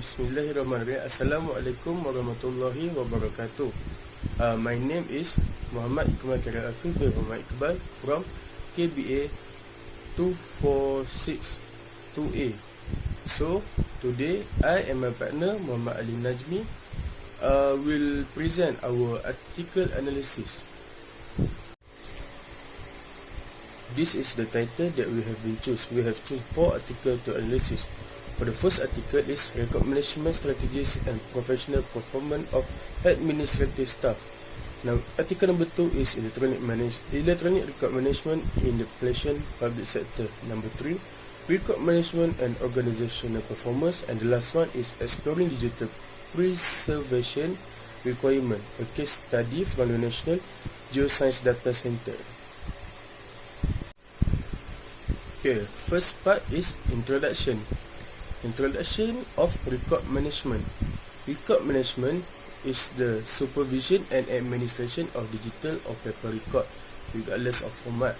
Bismillahirrahmanirrahim. Assalamualaikum warahmatullahi wabarakatuh. My name is Muhammad Iqbal Kadir Afif bin Muhammad Iqbal from KBA 2462A. So today I and my partner Muhammad Ali Najmi will present our article analysis. This is the title that we have been choose. We have choose 4 articles to analysis. For the first article is Record Management Strategies and Professional Performance of Administrative Staff. Now, article number 2 is Electronic Record Management in the Public Sector. Number 3, Record Management and Organizational Performance. And the last one is Exploring Digital Preservation Requirement, a case study from the National Geoscience Data Center. Okay, first part is Introduction of record management. Record management is the supervision and administration of digital or paper record, regardless of format.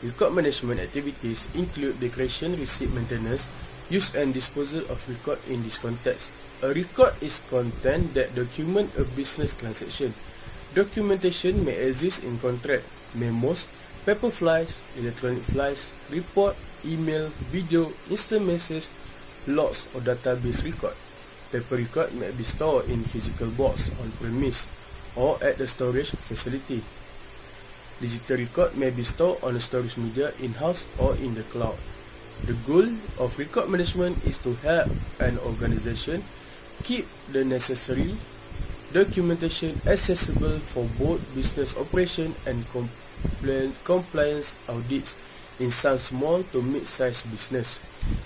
Record management activities include the creation, receipt, maintenance, use and disposal of record. In this context, a record is content that document a business transaction. Documentation may exist in contract, memos, paper files, electronic files, report, email, video, instant message, logs or database record. Paper record may be stored in physical box on premise or at the storage facility. Digital record may be stored on a storage media in-house or in the cloud. The goal of record management is to help an organization keep the necessary documentation accessible for both business operation and compliance audits in some small to mid-sized business.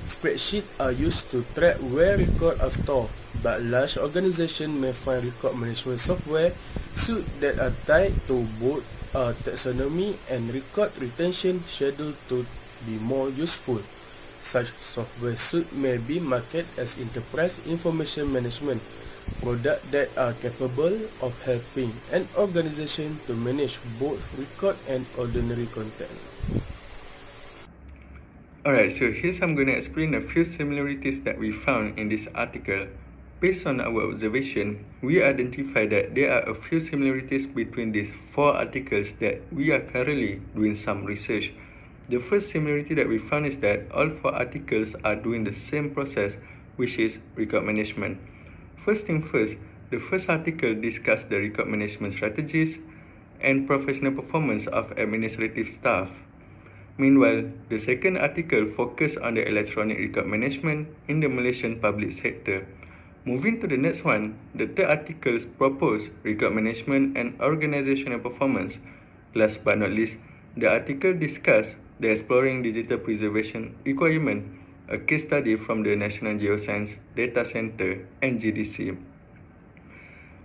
Spreadsheets are used to track where records are stored, but large organizations may find record management software suites that are tied to both taxonomy and record retention schedule to be more useful. Such software suites may be marketed as enterprise information management products that are capable of helping an organization to manage both record and ordinary content. Alright, so here's I'm going to explain a few similarities that we found in this article. Based on our observation, we identified that there are a few similarities between these 4 articles that we are currently doing some research. The first similarity that we found is that all 4 articles are doing the same process, which is record management. First thing first, the first article discussed the record management strategies and professional performance of administrative staff. Meanwhile, the second article focused on the electronic record management in the Malaysian public sector. Moving to the next one, the third article proposed record management and organizational performance. Last but not least, the article discussed the Exploring Digital Preservation Requirement, a case study from the National Geoscience Data Center, NGDC.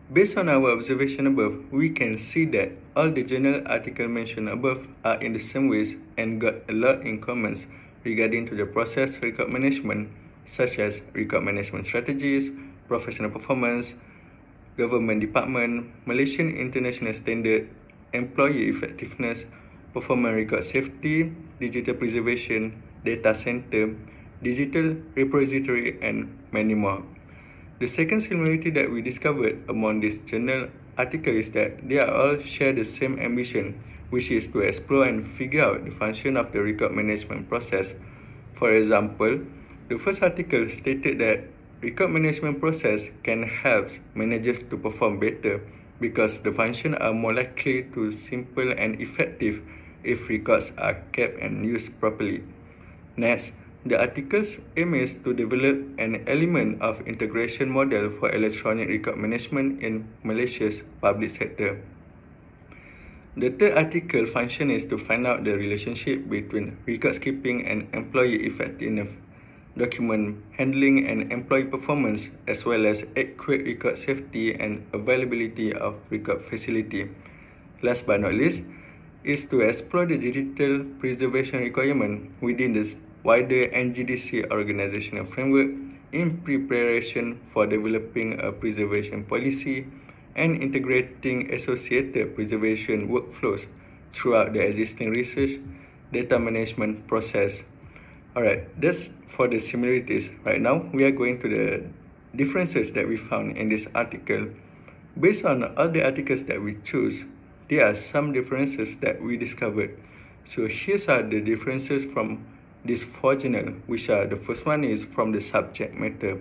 Based on our observation above, we can see that all the journal articles mentioned above are in the same ways and got a lot in common regarding to the process record management, such as record management strategies, professional performance, government department, Malaysian International Standard, employee effectiveness, performance record safety, digital preservation, data center, digital repository, and many more. The second similarity that we discovered among these journal articles is that they all share the same ambition, which is to explore and figure out the function of the record management process. For example, the first article stated that record management process can help managers to perform better because the functions are more likely to simple and effective if records are kept and used properly. Next, the article's aim is to develop an element of integration model for electronic record management in Malaysia's public sector. The third article function is to find out the relationship between records keeping and employee effectiveness, document handling and employee performance, as well as adequate record safety and availability of record facility. Last but not least, is to explore the digital preservation requirement within the wider NGDC organizational framework in preparation for developing a preservation policy and integrating associated preservation workflows throughout the existing research data management process. Alright, that's for the similarities. Right now, we are going to the differences that we found in this article. Based on all the articles that we choose, there are some differences that we discovered. So here's are the differences from these 4 journals, which are the first one is from the subject matter.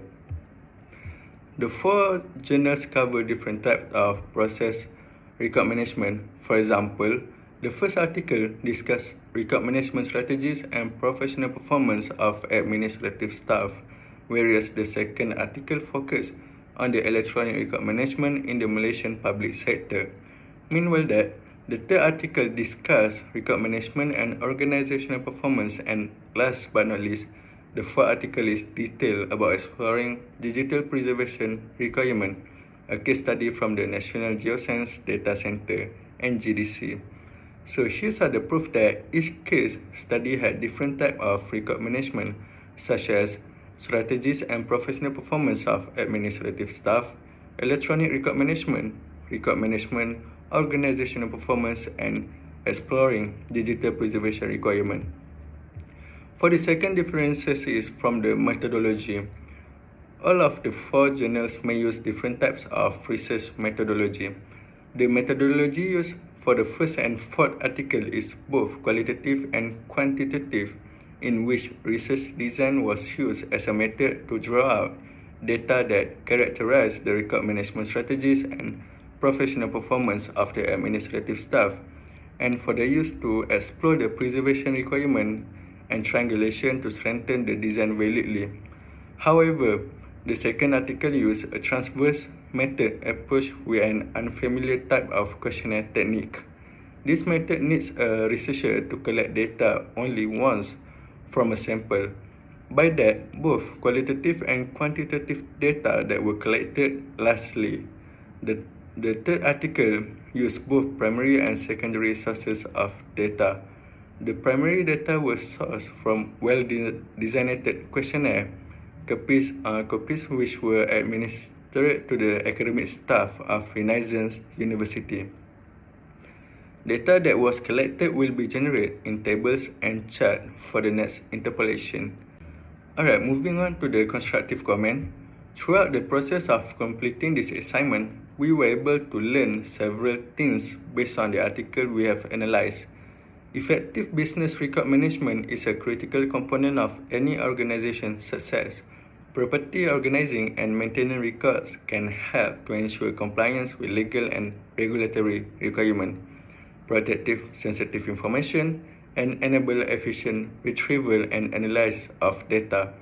The 4 journals cover different types of process record management. For example, the first article discusses record management strategies and professional performance of administrative staff, whereas the second article focuses on the electronic record management in the Malaysian public sector. Meanwhile, the third article discusses record management and organizational performance, and last but not least, the fourth article is detailed about exploring digital preservation requirement, a case study from the National Geoscience Data Center, NGDC. So here's are the proof that each case study had different type of record management, such as strategies and professional performance of administrative staff, electronic record management, organizational performance, and exploring digital preservation requirement. For the second differences is from the methodology. All of the 4 journals may use different types of research methodology. The methodology used for the first and fourth article is both qualitative and quantitative, in which research design was used as a method to draw out data that characterize the record management strategies and professional performance of the administrative staff, and for the use to explore the preservation requirement and triangulation to strengthen the design validly. However, the second article used a transverse method approach with an unfamiliar type of questionnaire technique. This method needs a researcher to collect data only once from a sample. By that, both qualitative and quantitative data that were collected lastly. The third article used both primary and secondary sources of data. The primary data was sourced from well-designated questionnaire copies which were administered to the academic staff of Renaissance University. Data that was collected will be generated in tables and chart for the next interpolation. Alright, moving on to the constructive comment. Throughout the process of completing this assignment, we were able to learn several things based on the article we have analyzed. Effective business record management is a critical component of any organization's success. Properly organizing and maintaining records can help to ensure compliance with legal and regulatory requirements, protective sensitive information, and enable efficient retrieval and analysis of data.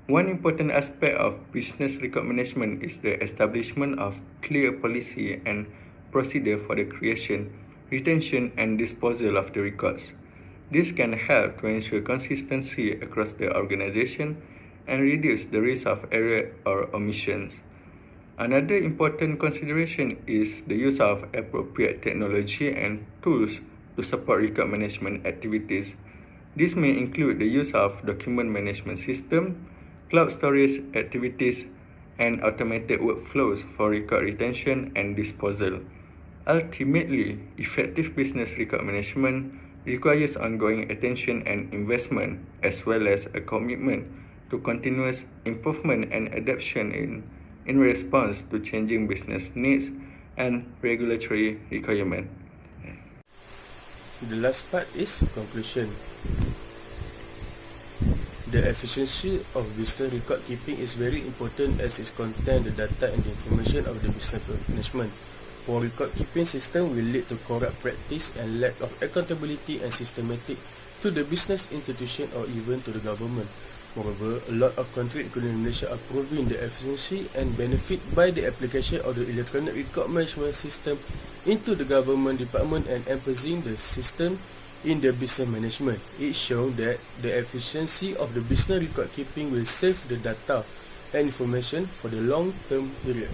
One important aspect of business record management is the establishment of clear policy and procedure for the creation, retention, and disposal of the records. This can help to ensure consistency across the organization and reduce the risk of error or omissions. Another important consideration is the use of appropriate technology and tools to support record management activities. This may include the use of document management system, cloud storage activities, and automated workflows for record retention and disposal. Ultimately, effective business record management requires ongoing attention and investment, as well as a commitment to continuous improvement and adaptation in response to changing business needs and regulatory requirements. The last part is conclusion. The efficiency of business record keeping is very important as it contains the data and the information of the business management. Poor record keeping system will lead to corrupt practice and lack of accountability and systematic to the business institution or even to the government. Moreover, a lot of countries including Malaysia are proving the efficiency and benefit by the application of the electronic record management system into the government department and emphasizing the system in the business management. It shows that the efficiency of the business record keeping will save the data and information for the long-term period.